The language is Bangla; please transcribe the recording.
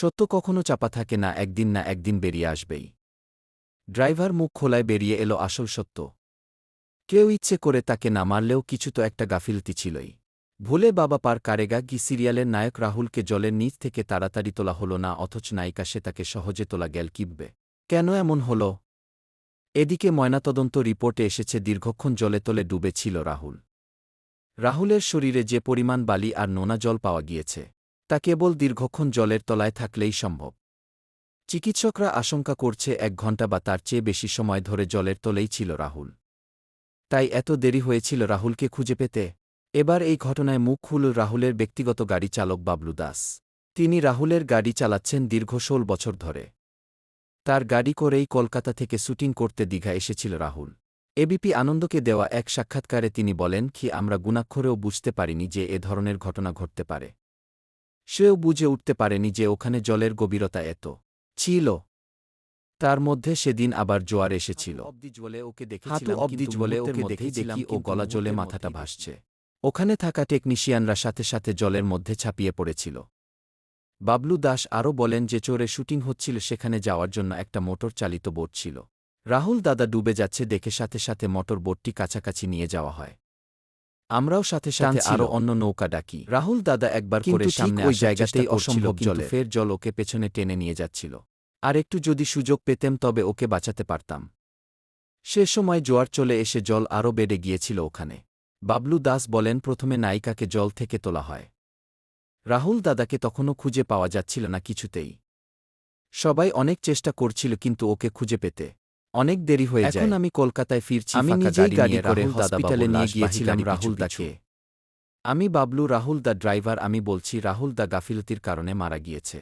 সত্য কখনো চাপা থাকে না, একদিন না একদিন বেরিয়ে আসবেই। ড্রাইভার মুখ খোলায় বেরিয়ে এলো আসল সত্য। কেউ ইচ্ছে করে তাকে না মারলেও কিছু তো একটা গাফিলতি ছিলই। ভুলে বাবা পার কারেগা কি সিরিয়ালের নায়ক রাহুলকে জলের নিচ থেকে তাড়াতাড়ি তোলা হলো না, অথচ নায়িকা সে তাকে সহজে তোলা গেল কিভাবে? কেন এমন হল? এদিকে ময়নাতদন্ত রিপোর্টে এসেছে দীর্ঘক্ষণ জলে তলে ডুবে ছিল রাহুল। রাহুলের শরীরে যে পরিমাণ বালি আর নোনা জল পাওয়া গিয়েছে তা কেবল দীর্ঘক্ষণ জলের তলায় থাকলেই সম্ভব। চিকিৎসকরা আশঙ্কা করছে 1 ঘণ্টা বা তার চেয়ে বেশি সময় ধরে জলের তলেই ছিল রাহুল। তাই এত দেরি হয়েছিল রাহুলকে খুঁজে পেতে। এবার এই ঘটনায় মুখ খুলল রাহুলের ব্যক্তিগত গাড়ি চালক বাবলু দাস। তিনি রাহুলের গাড়ি চালাচ্ছেন দীর্ঘ 16 বছর ধরে। তার গাড়ি করেই কলকাতা থেকে শুটিং করতে দীঘা এসেছিল রাহুল। এবিপি আনন্দকে দেওয়া এক সাক্ষাৎকারে তিনি বলেন, কি আমরা গুণাক্ষরেও বুঝতে পারিনি যে এ ধরনের ঘটনা ঘটতে পারে। সেও বুঝে উঠতে পারেনি যে ওখানে জলের গভীরতা এত ছিল। তার মধ্যে সেদিন আবার জোয়ার এসেছিল। হাঁটু অব্দি জলে ওকে দেখি ও গলা জলে মাথাটা ভাসছে। ওখানে থাকা টেকনিশিয়ানরা সাথে সাথে জলের মধ্যে ছাপিয়ে পড়েছিল। বাবলু দাস আরও বলেন যে চোরে শুটিং হচ্ছিল, সেখানে যাওয়ার জন্য একটা মোটর চালিত বোট ছিল। রাহুল দাদা ডুবে যাচ্ছে দেখে সাথে সাথে মোটর বোটটি কাছাকাছি নিয়ে যাওয়া হয়। আমরাও সাথে সাথে আরও অন্য নৌকা ডাকি। রাহুল দাদা একবার করে সামনে ওই জায়গাতেই অসম্ভব জলে, ফের জল ওকে পেছনে টেনে নিয়ে যাচ্ছিল। আর একটু যদি সুযোগ পেতেম তবে ওকে বাঁচাতে পারতাম। সে সময় জোয়ার চলে এসে জল আরও বেড়ে গিয়েছিল ওখানে। বাবলু দাস বলেন, প্রথমে নায়িকাকে জল থেকে তোলা হয়। রাহুল দাদাকে তখনও খুঁজে পাওয়া যাচ্ছিল না কিছুতেই। সবাই অনেক চেষ্টা করছিল কিন্তু ওকে খুঁজে পেতে অনেক দেরি হয়ে যায়। এখন আমি কলকাতায় ফিরছি, আমি নিজেই গাড়ি করে হসপিটালে নিয়ে গিয়েছিলাম রাহুল দাকে। আমি বাবলু, রাহুল দা ড্রাইভার। আমি বলছি রাহুল দা গাফিলতির কারণে মারা গিয়েছে।